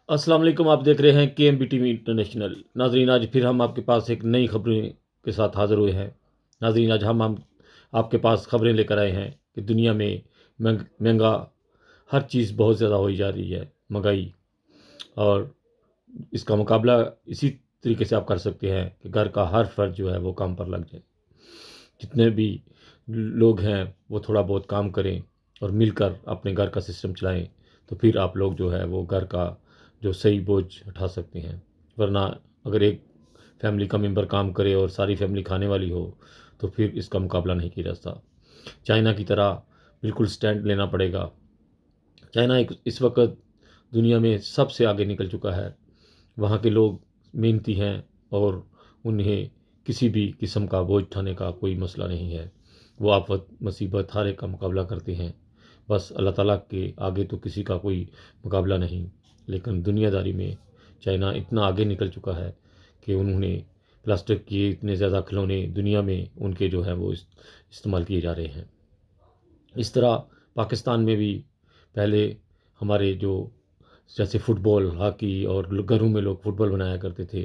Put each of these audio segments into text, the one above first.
अस्सलाम वालेकुम। आप देख रहे हैं KMB टीवी इंटरनेशनल। नाजरीन, आज फिर हम आपके पास एक नई खबरें के साथ हाज़िर हुए हैं। नाजरीन, आज हम आपके पास खबरें लेकर आए हैं कि दुनिया में महंगा हर चीज़ बहुत ज़्यादा होई जा रही है, महंगाई। और इसका मुकाबला इसी तरीके से आप कर सकते हैं कि घर का हर फर्द जो है वो काम पर लग जाए। जितने भी लोग हैं वो थोड़ा बहुत काम करें और मिलकर अपने घर का सिस्टम चलाएं, तो फिर आप लोग जो है वो घर का जो सही बोझ उठा सकते हैं। वरना अगर एक फैमिली का मेंबर काम करे और सारी फैमिली खाने वाली हो, तो फिर इसका मुकाबला नहीं किया जा सकता। चाइना की तरह बिल्कुल स्टैंड लेना पड़ेगा। चाइना इस वक्त दुनिया में सबसे आगे निकल चुका है। वहाँ के लोग मेहनती हैं और उन्हें किसी भी किस्म का बोझ उठाने का कोई मसला नहीं है। वो आफत मुसीबत हर एक का मुकाबला करते हैं। बस अल्लाह ताला के आगे तो किसी का कोई मुकाबला नहीं। लेकिन दुनियादारी में चाइना इतना आगे निकल चुका है कि उन्होंने प्लास्टिक के इतने ज़्यादा खिलौने दुनिया में उनके जो है वो इस्तेमाल किए जा रहे हैं। इस तरह पाकिस्तान में भी पहले हमारे जो जैसे फुटबॉल, हॉकी और घरों में लोग फुटबॉल बनाया करते थे।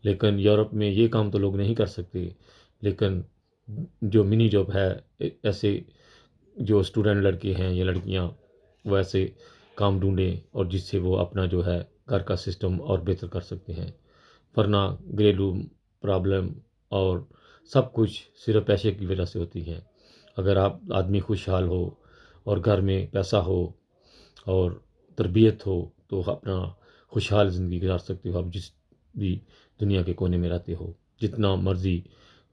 लेकिन यूरोप में ये काम तो लोग नहीं कर सकते। लेकिन जो मिनी जॉब है, ऐसे जो स्टूडेंट लड़के हैं या लड़कियां, वो ऐसे काम ढूंढें और जिससे वो अपना जो है घर का सिस्टम और बेहतर कर सकते हैं। वरना घरेलू प्रॉब्लम और सब कुछ सिर्फ पैसे की वजह से होती है। अगर आप आदमी खुशहाल हो और घर में पैसा हो और तरबियत हो, तो अपना खुशहाल ज़िंदगी गुजार सकते हो। आप जिस भी दुनिया के कोने में रहते हो, जितना मर्ज़ी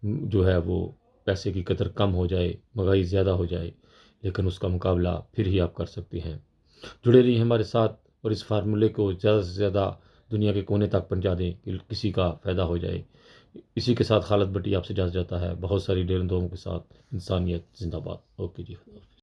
जो है वो पैसे की कदर कम हो जाए, महंगाई ज़्यादा हो जाए, लेकिन उसका मुकाबला फिर ही आप कर सकते हैं। जुड़े रहिए हमारे साथ और इस फार्मूले को ज़्यादा से ज़्यादा दुनिया के कोने तक पहुंचा दें कि किसी का फ़ायदा हो जाए। इसी के साथ खालिद भट्टी आपसे इजाज़त चाहता है। बहुत सारी डेर दुआओं के साथ। इंसानियत जिंदाबाद। ओके जी।